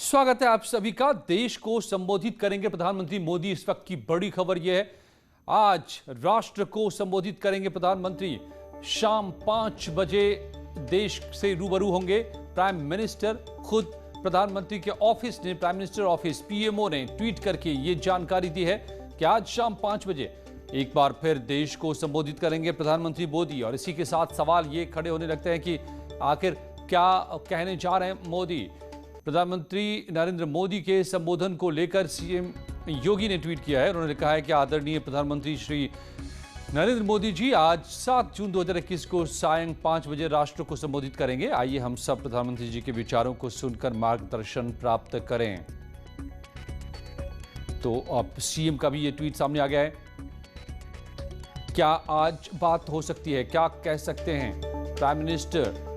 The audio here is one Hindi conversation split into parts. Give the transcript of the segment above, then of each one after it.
स्वागत है आप सभी का। देश को संबोधित करेंगे प्रधानमंत्री मोदी। इस वक्त की बड़ी खबर यह है, आज राष्ट्र को संबोधित करेंगे प्रधानमंत्री। शाम 5 बजे देश से रूबरू होंगे प्राइम मिनिस्टर। खुद प्रधानमंत्री के ऑफिस ने, प्राइम मिनिस्टर ऑफिस पीएमओ ने ट्वीट करके यह जानकारी दी है कि आज शाम 5 बजे एक बार फिर देश को संबोधित करेंगे प्रधानमंत्री मोदी। और इसी के साथ सवाल ये खड़े होने लगते हैं कि आखिर क्या कहने जा रहे हैं मोदी। प्रधानमंत्री नरेंद्र मोदी के संबोधन को लेकर सीएम योगी ने ट्वीट किया है। उन्होंने कहा है कि आदरणीय प्रधानमंत्री श्री नरेंद्र मोदी जी आज 7 जून 2021 को सायं 5 बजे राष्ट्र को संबोधित करेंगे। आइए हम सब प्रधानमंत्री जी के विचारों को सुनकर मार्गदर्शन प्राप्त करें। तो अब सीएम का भी ये ट्वीट सामने आ गया है। क्या आज बात हो सकती है, क्या कह सकते हैं प्राइम मिनिस्टर?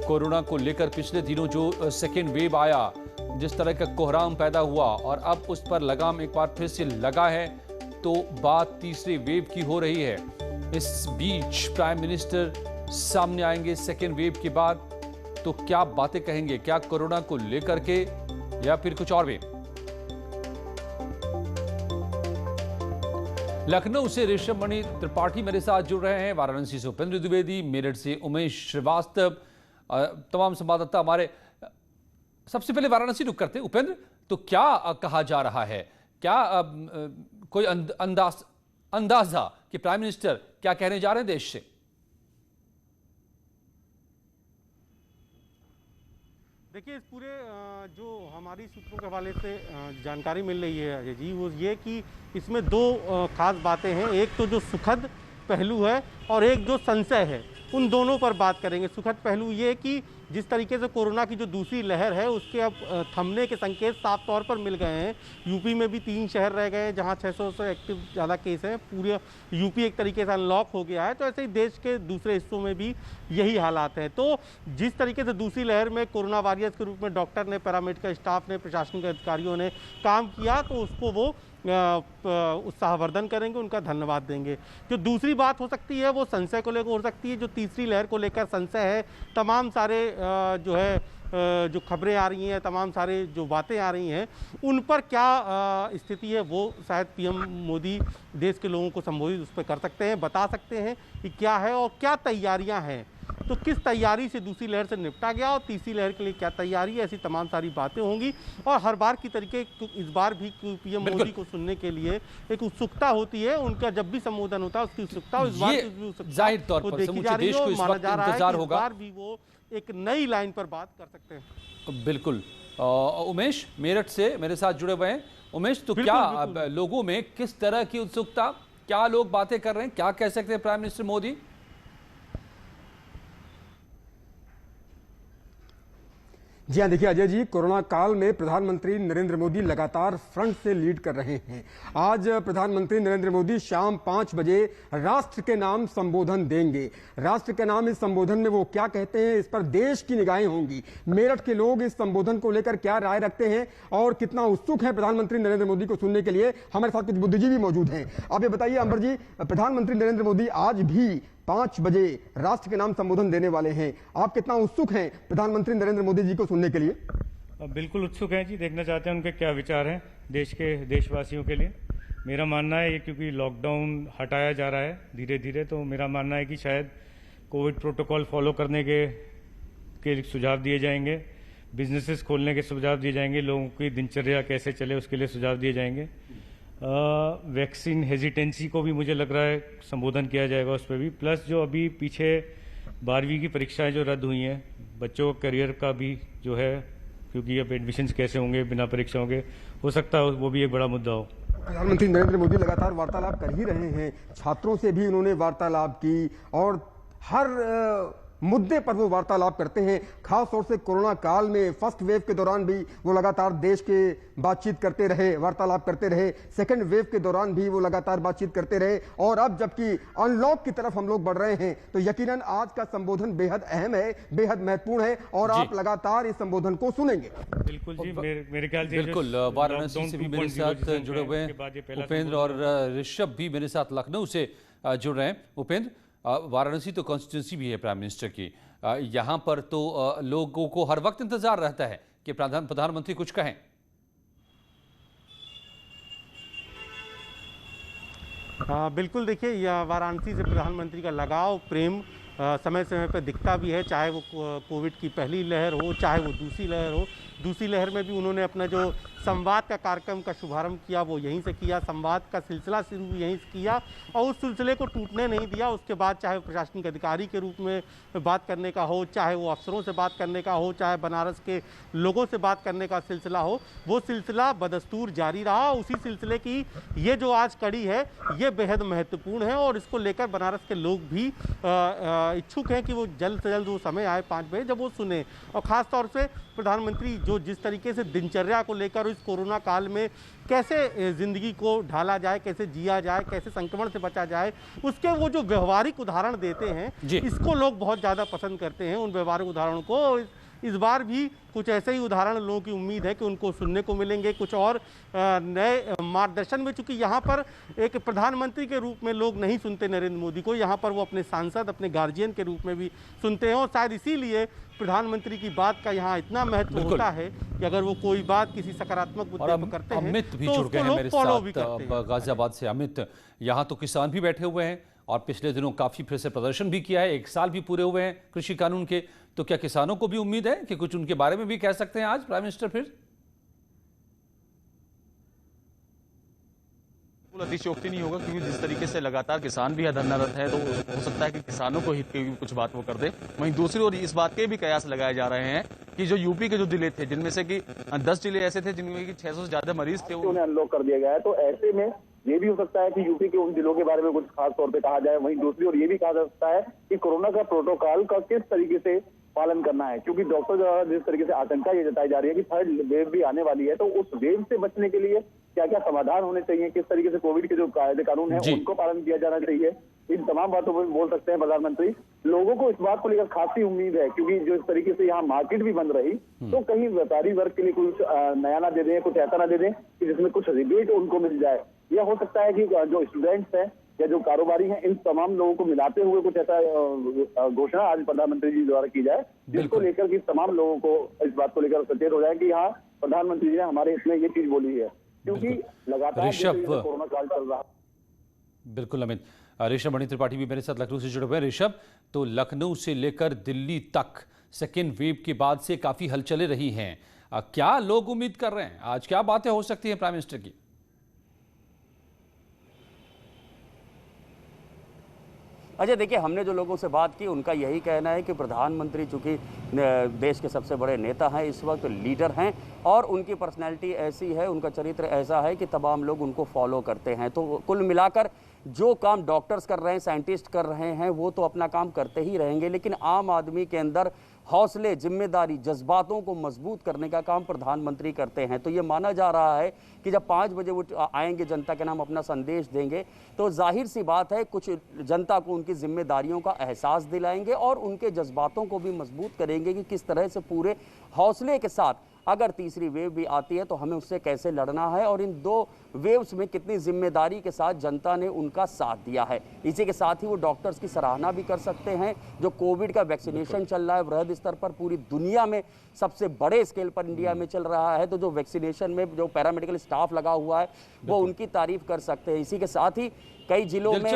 कोरोना को लेकर पिछले दिनों जो सेकेंड वेव आया, जिस तरह का कोहराम पैदा हुआ और अब उस पर लगाम एक बार फिर से लगा है, तो बात तीसरे वेव की हो रही है। इस बीच प्राइम मिनिस्टर सामने आएंगे सेकेंड वेव के बाद, तो क्या बातें कहेंगे? क्या कोरोना को लेकर के या फिर कुछ और भी? लखनऊ से ऋषभ मणि त्रिपाठी मेरे साथ जुड़ रहे हैं, वाराणसी से उपेंद्र द्विवेदी, मेरठ से उमेश श्रीवास्तव, तमाम संवाददाता हमारे। सबसे पहले वाराणसी रुक करते हैं। उपेंद्र, तो क्या कहा जा रहा है? क्या कोई अंदाजा कि प्राइम मिनिस्टर क्या कहने जा रहे हैं देश से? देखिए, इस पूरे जो हमारी सूत्रों के हवाले से जानकारी मिल रही है अजय जी, वो ये कि इसमें दो खास बातें हैं। एक तो जो सुखद पहलू है और एक जो संशय है, उन दोनों पर बात करेंगे। सुखद पहलू ये कि जिस तरीके से कोरोना की जो दूसरी लहर है उसके अब थमने के संकेत साफ तौर पर मिल गए हैं। यूपी में भी 3 शहर रह गए जहां 600 से एक्टिव ज़्यादा केस हैं। पूरे यूपी एक तरीके से अनलॉक हो गया है। तो ऐसे ही देश के दूसरे हिस्सों में भी यही हालात हैं। तो जिस तरीके से दूसरी लहर में कोरोना वॉरियर्स के रूप में डॉक्टर ने, पैरामेडिकल स्टाफ ने, प्रशासनिक अधिकारियों ने काम किया, तो उसको वो उत्साहवर्धन करेंगे, उनका धन्यवाद देंगे। जो दूसरी बात हो सकती है वो संशय को लेकर हो सकती है। जो तीसरी लहर को लेकर संशय है, तमाम सारे जो है जो खबरें आ रही हैं, तमाम सारे जो बातें आ रही हैं, उन पर क्या स्थिति है, वो शायद पीएम मोदी देश के लोगों को संबोधित उस पर कर सकते हैं, बता सकते हैं कि क्या है और क्या तैयारियां हैं। तो किस तैयारी से दूसरी लहर से निपटा गया और तीसरी लहर के लिए क्या तैयारी है, ऐसी तमाम सारी बातें होंगी। और हर बार की तरीके इस बार भी पीएम मोदी को सुनने के लिए एक उत्सुकता होती है। उनका जब भी संबोधन होता है उसकी उत्सुकता, इस बार की उत्सुकता जाहिर तौर पर देखी जा रही है और माना जा रहा है कि इस होगा। बार भी वो एक नई लाइन पर बात कर सकते हैं। बिल्कुल। उमेश मेरठ से मेरे साथ जुड़े हुए हैं। उमेश, तो क्या लोगों में किस तरह की उत्सुकता, क्या लोग बातें कर रहे हैं, क्या कह सकते हैं प्राइम मिनिस्टर मोदी? जी हाँ, देखिए अजय जी, कोरोना काल में प्रधानमंत्री नरेंद्र मोदी लगातार फ्रंट से लीड कर रहे हैं। आज प्रधानमंत्री नरेंद्र मोदी शाम 5 बजे राष्ट्र के नाम संबोधन देंगे। राष्ट्र के नाम इस संबोधन में वो क्या कहते हैं, इस पर देश की निगाहें होंगी। मेरठ के लोग इस संबोधन को लेकर क्या राय रखते हैं और कितना उत्सुक है प्रधानमंत्री नरेंद्र मोदी को सुनने के लिए, हमारे साथ कुछ बुद्धिजीवी मौजूद हैं। आप ये बताइए अंबर जी, प्रधानमंत्री नरेंद्र मोदी आज भी 5 बजे राष्ट्र के नाम संबोधन देने वाले हैं। आप कितना उत्सुक हैं प्रधानमंत्री नरेंद्र मोदी जी को सुनने के लिए? बिल्कुल उत्सुक हैं जी, देखना चाहते हैं उनके क्या विचार हैं देश के देशवासियों के लिए। मेरा मानना है ये, क्योंकि लॉकडाउन हटाया जा रहा है धीरे धीरे, तो मेरा मानना है कि शायद कोविड प्रोटोकॉल फॉलो करने के सुझाव दिए जाएंगे, बिजनेसेस खोलने के सुझाव दिए जाएंगे, लोगों की दिनचर्या कैसे चले उसके लिए सुझाव दिए जाएंगे। वैक्सीन हेजिटेंसी को भी मुझे लग रहा है संबोधन किया जाएगा उस पर भी। प्लस जो अभी पीछे 12वीं की परीक्षाएं जो रद्द हुई हैं, बच्चों के करियर का भी जो है, क्योंकि अब एडमिशन्स कैसे होंगे बिना परीक्षाओं के, हो सकता है वो भी एक बड़ा मुद्दा हो। प्रधानमंत्री नरेंद्र मोदी लगातार वार्तालाप कर ही रहे हैं। छात्रों से भी उन्होंने वार्तालाप की और हर मुद्दे पर वो वार्तालाप करते हैं। खास तौर से कोरोना काल में फर्स्ट वेव के दौरान भी वो लगातार देश के बातचीत करते रहे, वार्तालाप करते रहे। सेकंड वेव के दौरान भी वो लगातार बातचीत करते रहे। और अब जबकि अनलॉक की तरफ हम लोग बढ़ रहे हैं, तो यकीनन आज का संबोधन बेहद अहम है, बेहद महत्वपूर्ण है और आप लगातार इस संबोधन को सुनेंगे। बिल्कुल जी, मेरे ख्याल से बिल्कुल। वाराणसी से भी मेरे साथ जुड़े हुए हैं उपेंद्र और ऋषभ भी मेरे साथ लखनऊ से जुड़ रहे हैं। उपेंद्र, वाराणसी तो कॉन्स्टिट्यूंसी भी है प्राइम मिनिस्टर की। यहाँ पर तो लोगों को हर वक्त इंतजार रहता है कि प्रधानमंत्री कुछ कहें। बिल्कुल, देखिए यह वाराणसी से प्रधानमंत्री का लगाव प्रेम समय समय पर दिखता भी है, चाहे वो कोविड की पहली लहर हो, चाहे वो दूसरी लहर हो। दूसरी लहर में भी उन्होंने अपना जो संवाद का कार्यक्रम का शुभारंभ किया वो यहीं से किया, संवाद का सिलसिला शुरू यहीं से किया और उस सिलसिले को टूटने नहीं दिया। उसके बाद चाहे वो प्रशासनिक अधिकारी के रूप में बात करने का हो, चाहे वो अफसरों से बात करने का हो, चाहे बनारस के लोगों से बात करने का सिलसिला हो, वो सिलसिला बदस्तूर जारी रहा। उसी सिलसिले की ये जो आज कड़ी है ये बेहद महत्वपूर्ण है और इसको लेकर बनारस के लोग भी इच्छुक हैं कि वो जल्द से जल्द वो समय आए 5 बजे जब वो सुने। और ख़ास तौर से प्रधानमंत्री जो जिस तरीके से दिनचर्या को लेकर इस कोरोना काल में कैसे ज़िंदगी को ढाला जाए, कैसे जिया जाए, कैसे संक्रमण से बचा जाए, उसके वो जो व्यवहारिक उदाहरण देते हैं इसको लोग बहुत ज़्यादा पसंद करते हैं। उन व्यवहारिक उदाहरणों को इस बार भी कुछ ऐसे ही उदाहरण लोगों की उम्मीद है कि उनको सुनने को मिलेंगे, कुछ और नए मार्गदर्शन में। चूंकि यहाँ पर एक प्रधानमंत्री के रूप में लोग नहीं सुनते नरेंद्र मोदी को, यहाँ पर वो अपने सांसद, अपने गार्जियन के रूप में भी सुनते हैं और शायद इसीलिए प्रधानमंत्री की बात का यहाँ इतना महत्व होता है कि अगर वो कोई बात किसी सकारात्मक मुद्दे पर करते हैं अमित भी तो जुड़ गए हैं मेरे फॉलो भी साथ करते हैं। गाजियाबाद से। अमित, यहाँ तो किसान भी बैठे हुए हैं और पिछले दिनों काफी फिर से प्रदर्शन भी किया है, 1 साल भी पूरे हुए हैं कृषि कानून के, तो क्या किसानों को भी उम्मीद है कि कुछ उनके बारे में भी कह सकते हैं आज प्राइम मिनिस्टर फिर? अतिशयोक्ति नहीं होगा, क्योंकि जिस तरीके से लगातार किसान भी धरनारत है तो हो सकता है कि किसानों को हित की भी कुछ बात वो कर दे। वहीं दूसरी ओर इस बात के भी कयास लगाए जा रहे हैं कि जो यूपी के जो जिले थे, जिनमें से कि 10 जिले ऐसे थे जिनमें कि 600 से ज्यादा मरीज थे, उन्हें अनलॉक कर दिया गया है। तो ऐसे में ये भी हो सकता है कि यूपी के उन जिलों के बारे में कुछ खास तौर पे कहा जाए। वहीं दूसरी ओर ये भी कहा जा सकता है कि कोरोना का प्रोटोकॉल का किस तरीके से पालन करना है, क्योंकि डॉक्टर द्वारा जिस तरीके से आशंका ये जताई जा रही है कि 3rd वेव भी आने वाली है, तो उस वेव से बचने के लिए क्या क्या समाधान होने चाहिए, किस तरीके से कोविड के जो कायदे कानून है उनको पालन किया जाना चाहिए, इन तमाम बातों पर बोल सकते हैं प्रधानमंत्री। लोगों को इस बात को लेकर खासी उम्मीद है, क्योंकि जो इस तरीके से यहाँ मार्केट भी बंद रही तो कहीं व्यापारी वर्ग के लिए कुछ नया ना दे दें, कुछ ऐसा ना दे दें कि जिसमें कुछ रिबेट उनको मिल जाए। यह हो सकता है कि जो स्टूडेंट्स हैं या जो कारोबारी हैं, इन तमाम लोगों को मिलाते हुए कुछ ऐसा घोषणा आज प्रधानमंत्री जी द्वारा की जाए, जिसको लेकर कि तमाम लोगों को इस बात को लेकर सचेत हो जाए कि हाँ, प्रधानमंत्री जी ने हमारे हित में ये चीज बोली है, क्योंकि लगातार कोरोना काल चल रहा है। बिल्कुल अमित। ऋषभ मणि त्रिपाठी भी मेरे साथ लखनऊ से जुड़े हुए हैं। ऋषभ, तो लखनऊ से लेकर दिल्ली तक सेकेंड वेव के बाद से काफी हलचलें रही हैं, क्या लोग उम्मीद कर रहे हैं, आज क्या बातें हो सकती हैं प्राइम मिनिस्टर की? अच्छा, देखिए, हमने जो लोगों से बात की उनका यही कहना है कि प्रधानमंत्री चूंकि देश के सबसे बड़े नेता हैं, इस वक्त लीडर हैं और उनकी पर्सनैलिटी ऐसी है, उनका चरित्र ऐसा है कि तमाम लोग उनको फॉलो करते हैं। तो कुल मिलाकर जो काम डॉक्टर्स कर रहे हैं, साइंटिस्ट कर रहे हैं, वो तो अपना काम करते ही रहेंगे, लेकिन आम आदमी के अंदर हौसले, जिम्मेदारी, जज्बातों को मजबूत करने का काम प्रधानमंत्री करते हैं। तो ये माना जा रहा है कि जब 5 बजे वो आएंगे, जनता के नाम अपना संदेश देंगे, तो जाहिर सी बात है कुछ जनता को उनकी जिम्मेदारियों का एहसास दिलाएंगे और उनके जज्बातों को भी मजबूत करेंगे कि किस तरह से पूरे हौसले के साथ अगर तीसरी वेव भी आती है तो हमें उससे कैसे लड़ना है और इन 2 वेव्स में कितनी जिम्मेदारी के साथ जनता ने उनका साथ दिया है। इसी के साथ ही वो डॉक्टर्स की सराहना भी कर सकते हैं। जो कोविड का वैक्सीनेशन चल रहा है वृहद स्तर पर पूरी दुनिया में सबसे बड़े स्केल पर इंडिया में चल रहा है, तो जो वैक्सीनेशन में जो पैरामेडिकल स्टाफ लगा हुआ है वो उनकी तारीफ कर सकते हैं। इसी के साथ ही कई जिलों में,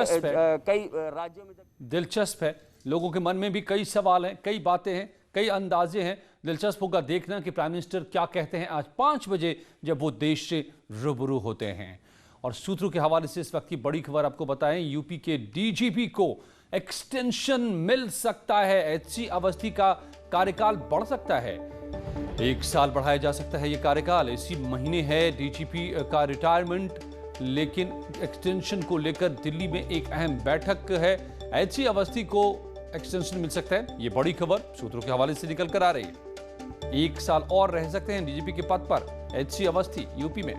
कई राज्यों में दिलचस्प है, लोगों के मन में भी कई सवाल हैं, कई बातें हैं, कई अंदाजे हैं। दिलचस्प होगा देखना कि प्राइम मिनिस्टर क्या कहते हैं आज 5 बजे जब वो देश से रूबरू होते हैं। और सूत्रों के हवाले से इस वक्त की बड़ी खबर आपको बताएं, यूपी के डीजीपी को एक्सटेंशन मिल सकता है। एचसी अवस्थी का कार्यकाल बढ़ सकता है, 1 साल बढ़ाया जा सकता है। यह कार्यकाल इसी महीने है डीजीपी का रिटायरमेंट, लेकिन एक्सटेंशन को लेकर दिल्ली में एक अहम बैठक है। एचसी अवस्थी को एक्सटेंशन मिल सकता है, यह बड़ी खबर सूत्रों के हवाले से निकल कर आ रही है। 1 साल और रह सकते हैं डीजीपी के पद पर एचसी अवस्थी यूपी में।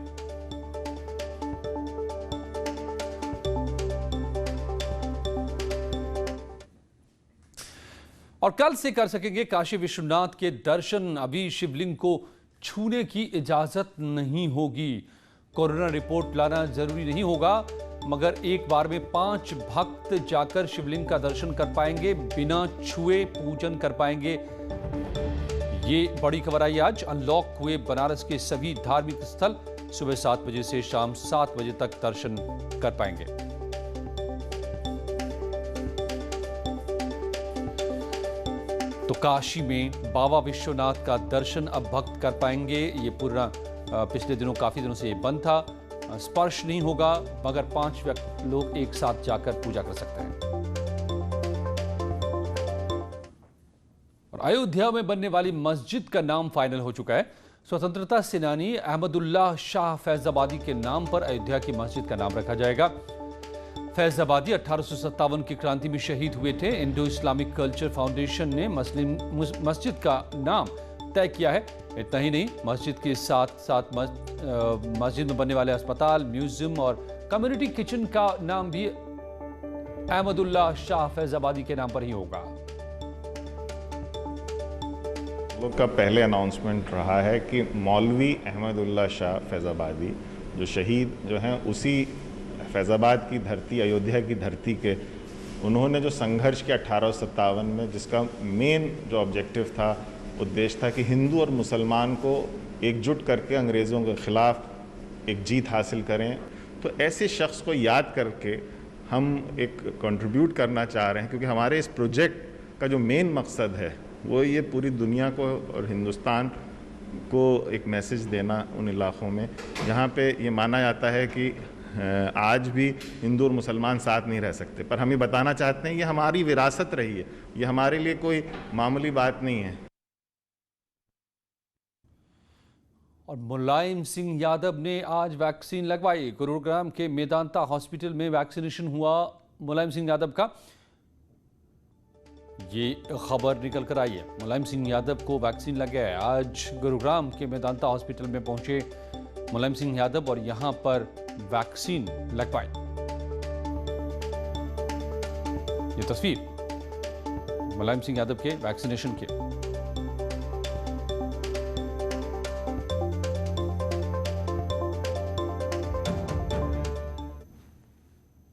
और कल से कर सकेंगे काशी विश्वनाथ के दर्शन। अभी शिवलिंग को छूने की इजाजत नहीं होगी। कोरोना रिपोर्ट लाना जरूरी नहीं होगा, मगर एक बार में 5 भक्त जाकर शिवलिंग का दर्शन कर पाएंगे, बिना छुए पूजन कर पाएंगे। ये बड़ी खबर आई आज। अनलॉक हुए बनारस के सभी धार्मिक स्थल सुबह 7 बजे से शाम 7 बजे तक दर्शन कर पाएंगे। तो काशी में बाबा विश्वनाथ का दर्शन अब भक्त कर पाएंगे। ये पूरा पिछले दिनों काफी दिनों से ये बंद था। स्पर्श नहीं होगा, मगर 5 लोग एक साथ जाकर पूजा कर सकते हैं। और अयोध्या में बनने वाली मस्जिद का नाम फाइनल हो चुका है। स्वतंत्रता सेनानी अहमदुल्लाह शाह फैजाबादी के नाम पर अयोध्या की मस्जिद का नाम रखा जाएगा। फैजाबादी 1857 की क्रांति में शहीद हुए थे। इंडो इस्लामिक कल्चर फाउंडेशन ने मस्जिद का नाम तय किया है। इतना ही नहीं, मस्जिद के साथ साथ मस्जिद में बनने वाले अस्पताल, म्यूजियम और कम्युनिटी किचन का नाम भी अहमदुल्लाह शाह फैजाबादी के नाम पर ही होगा। लोग का पहले अनाउंसमेंट रहा है कि मौलवी अहमदुल्लाह शाह फैजाबादी जो शहीद जो हैं, उसी फैज़ाबाद की धरती, अयोध्या की धरती के उन्होंने जो संघर्ष किया 1857 में, जिसका मेन जो ऑब्जेक्टिव था, उद्देश्य था कि हिंदू और मुसलमान को एकजुट करके अंग्रेज़ों के ख़िलाफ़ एक जीत हासिल करें। तो ऐसे शख्स को याद करके हम एक कंट्रीब्यूट करना चाह रहे हैं, क्योंकि हमारे इस प्रोजेक्ट का जो मेन मकसद है वो ये पूरी दुनिया को और हिंदुस्तान को एक मैसेज देना उन इलाक़ों में जहाँ पे ये माना जाता है कि आज भी हिंदू और मुसलमान साथ नहीं रह सकते। पर हम ये बताना चाहते हैं ये हमारी विरासत रही है, ये हमारे लिए कोई मामूली बात नहीं है। और मुलायम सिंह यादव ने आज वैक्सीन लगवाई। गुरुग्राम के मेदांता हॉस्पिटल में वैक्सीनेशन हुआ मुलायम सिंह यादव का। ये खबर निकल कर आई है। मुलायम सिंह यादव को वैक्सीन लग गया है। आज गुरुग्राम के मेदांता हॉस्पिटल में पहुंचे मुलायम सिंह यादव और यहां पर वैक्सीन लगवाई। ये तस्वीर मुलायम सिंह यादव के वैक्सीनेशन के।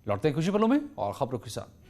लौटते हैं खुशी पलों में और खबरों के साथ।